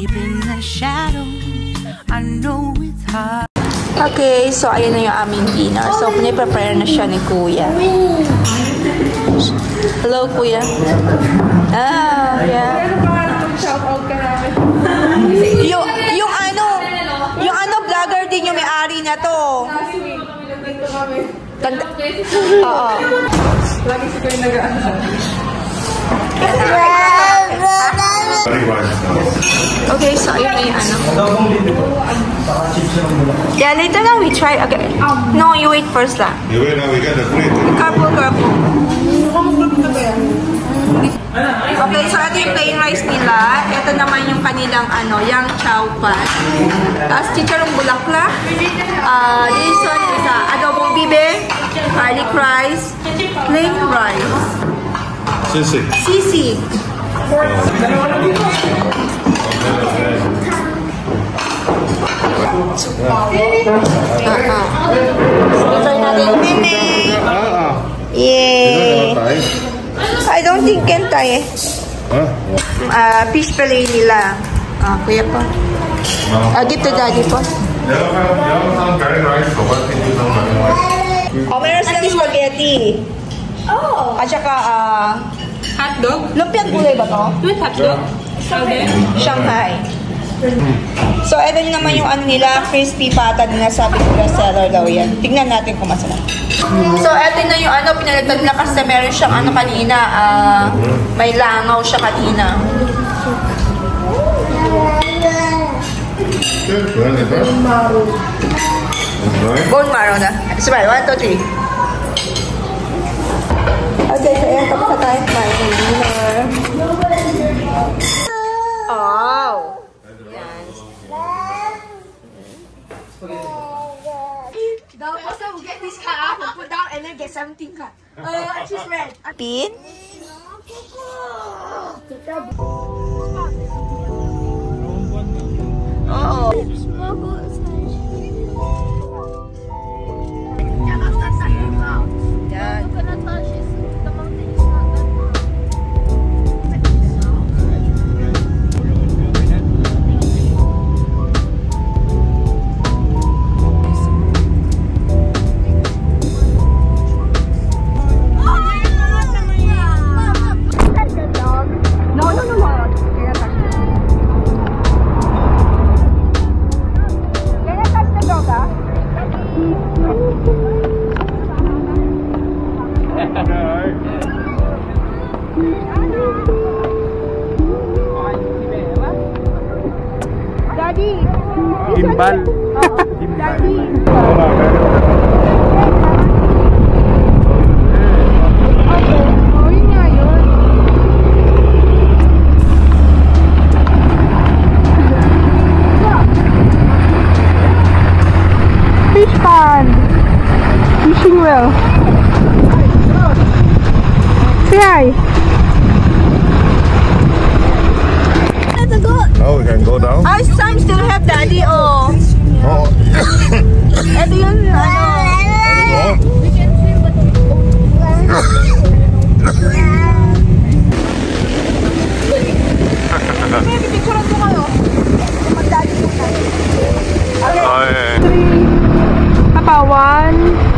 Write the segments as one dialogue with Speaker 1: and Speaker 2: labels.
Speaker 1: deep in the shadows. I know it's hard.
Speaker 2: Okay, so ayan na yung aming dinner. So, piniprepare na siya ni Kuya. Hello, Kuya. Ah, yeah. Yung vlogger din yung may-ari na to. Ganda. Oo.
Speaker 3: Lagi si Kuya nag-aasal.
Speaker 2: Okay, so ayun na yung Yeah, later na we try again. No, you wait first lang.
Speaker 4: You wait now, we got the plate.
Speaker 2: Careful. Okay, so ito yung plain rice nila. Ito naman yung kanilang yang chow pan. Tapos chicharong bulaklak. This one is adobong bibe, garlic rice, plain rice. Sisig. Try natin yung bibe. Yay! I don't think can tayo. Fish fillet nila. Kuya po. Give to daddy po. Meron silang spaghetti. At saka,
Speaker 3: Hotdog?
Speaker 2: lumpiang gulay ba to?
Speaker 3: Hotdog?
Speaker 2: Shanghai. So, ito nyo naman yung nila, crispy pata na nasabi ko na seller daw yan. Tingnan natin kung masarap. So, ito na yung pinalagdag na kasi meron siyang kanina, may langaw siya kanina. Bone marrow na. Smile, 1, 2, 3. Okay, so ayan, tapos na tayo kumain ng dinner. Oh!
Speaker 5: The person will get this cut off and put down and then get 17 cut. She's red.
Speaker 2: Pin? Oo. Yan.
Speaker 4: Gimbal.
Speaker 2: Daddy. Fish pond. Fishing well. Say hi.
Speaker 4: Now we can go down.
Speaker 2: Some still have daddy, oh. Ito yun,
Speaker 5: We can swim, but
Speaker 2: Maybe picture mo kayo. Mag-daddy po tayo. Okay. 3. Papa, 1.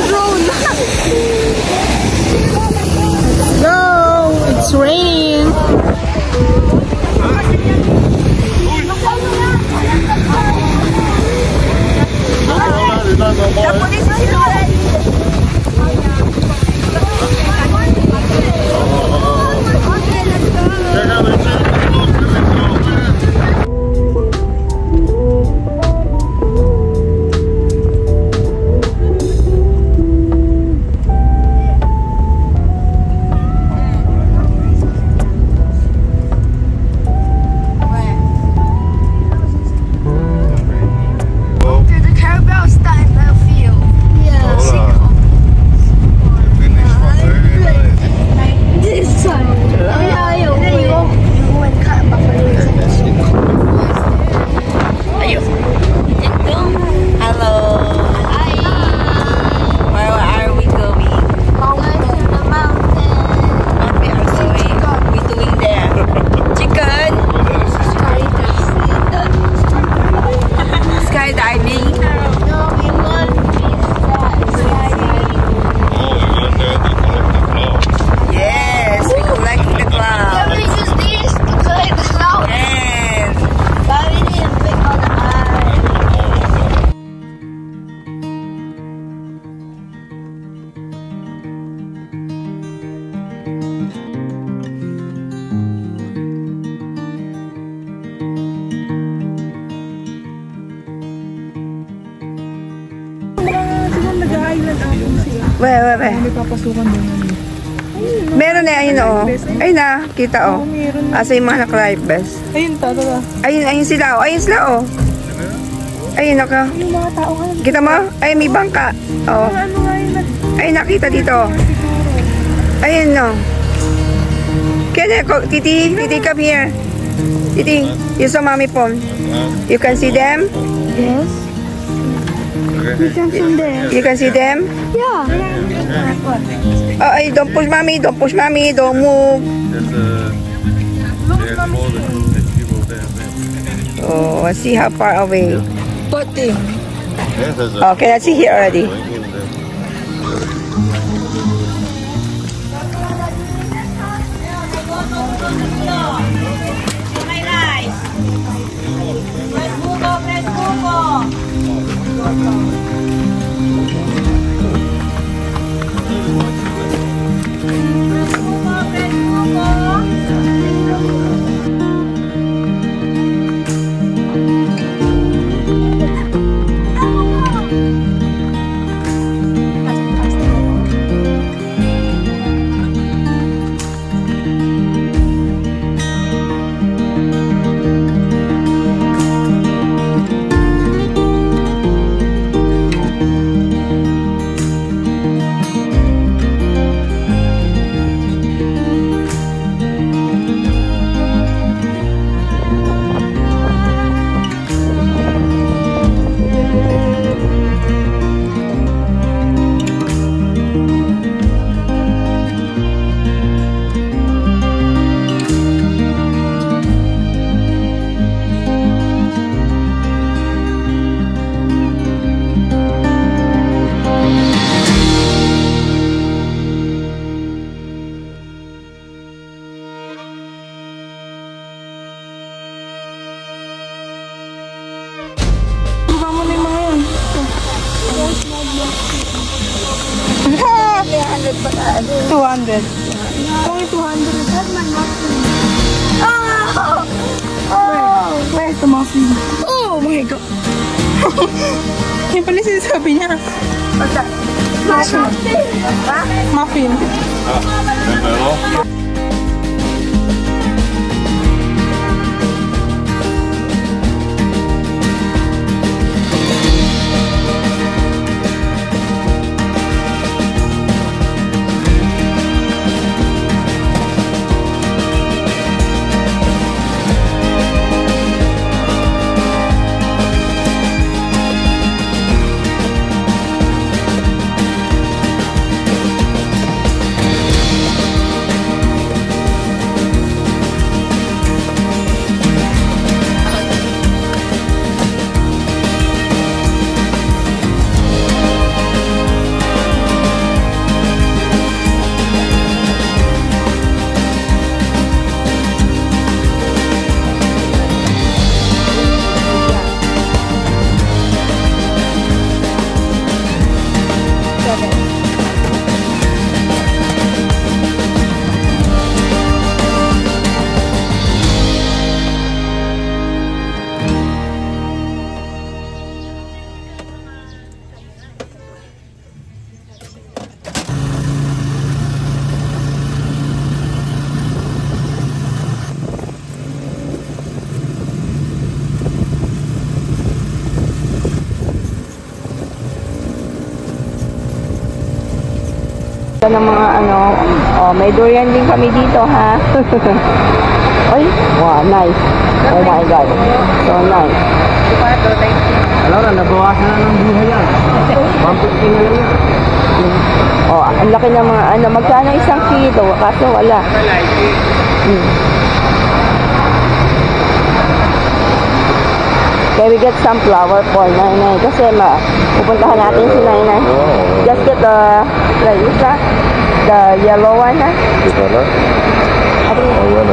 Speaker 2: Drone! Where?
Speaker 3: May papasukan doon.
Speaker 2: Meron na, ayun o. Ayun na, kita o. Asa yung mga naka-life vest.
Speaker 3: Ayun, tata.
Speaker 2: Ayun sila o. Ayun sila o. Ayun naka.
Speaker 3: Yung mga tao ka.
Speaker 2: Kita mo? Ayun, may bangka. O.
Speaker 3: Ano nga yun?
Speaker 2: Ayun, nakita dito. Ayun no. Titi, come here. Titi, you saw mommy phone. You can see them?
Speaker 5: Yes. You can see them.
Speaker 2: You can see them?
Speaker 5: Yeah.
Speaker 2: Oh, ay, don't push mommy, don't move. Oh, let's see how far away.
Speaker 3: What thing?
Speaker 2: Okay, let's see here already. $200.
Speaker 5: Only 200. That's my muffin. Oh!
Speaker 3: Where's the muffin? Oh my god. Yung pala sinasabi niya.
Speaker 2: What's that?
Speaker 3: Muffin.
Speaker 2: Ng mga may durian din kami dito ha. Ay, wow, nice. Oh my god. So nice.
Speaker 6: Alam na, nabawasan na ng buhay yan. 150 na lang yan.
Speaker 2: Oh, ang laki ng mga magkano isang kilo, kaso wala. Okay, we get some flower for Nainay kasi pupuntahan natin si Nainay. Just get the yellow one ha.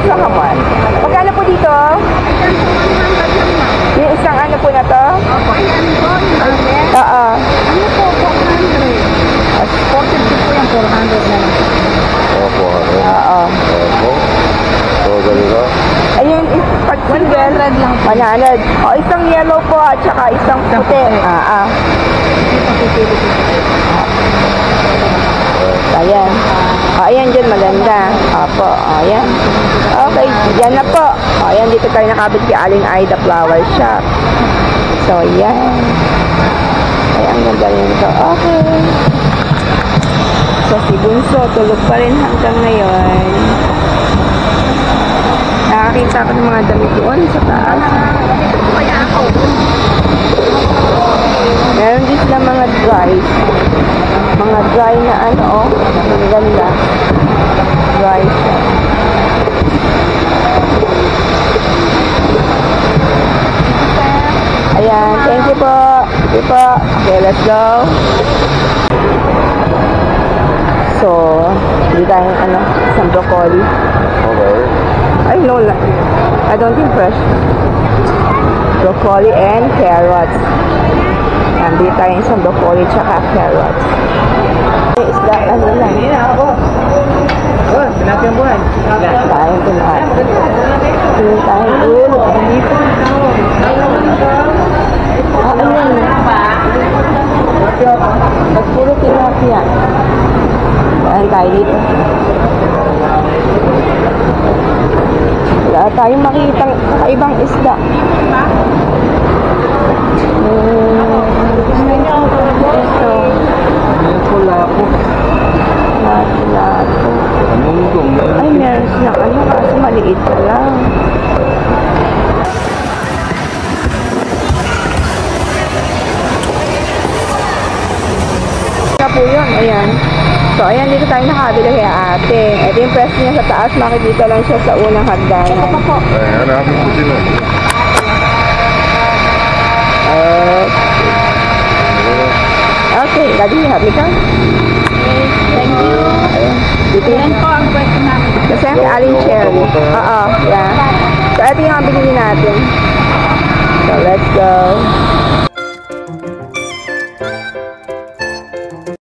Speaker 2: Saka po. Magkano po dito? Yung isang ano po na to? Oo.
Speaker 5: Ano po, 400? 450 po yung 400 na lang.
Speaker 2: Oo. Ayun, pag single, 100 O, isang yellow po at saka isang puti. maganda. Opo, ayan. Okay, yan na po. Ayan, dito tayo nakabit kay Aling Aida Flower Shop. So, yan. Ay, ang ganda nito. Okay. So, si Bunso, tulog pa rin hanggang ngayon. Nakakita ko ng mga damit doon sa taas. Meron din sila mga dry. Mga dry na ano, oh. Ang ganda. Dry siya. Ayan, thank you po. Thank you po. Okay, let's go. So, hindi tayo ano, isang broccoli.
Speaker 4: Okay.
Speaker 2: Ay, no, I don't think fresh. Broccoli and carrots. Hindi tayo isang broccoli tsaka carrots. Isda, ano lang.
Speaker 6: Pinapin ang buhay.
Speaker 2: Tayo ito lahat. Hindi tayo ulo. Ano yun? Puro tilapia. Saan tayo dito? Wala tayong makita kakaibang isda. Ito.
Speaker 6: Lapo.
Speaker 2: Lapo.
Speaker 6: Munggong.
Speaker 2: Ay, meron silang ano, kaso maliit pa lang. Ito po yun, ayan. So, ayan, dito tayo nakabila kay ate. Ito yung press niya sa taas, makikita lang siya sa unang hagdanan.
Speaker 4: Ay, hanapin ko sila.
Speaker 2: Okay, daddy, happy ka?
Speaker 3: Thank you.
Speaker 2: Ayan. Dito
Speaker 3: Yan
Speaker 2: yan.
Speaker 3: po ang pwesto namin.
Speaker 2: Kasi ang Aling Cherry. Oo, yeah. So, ito yung binili natin. So, let's go.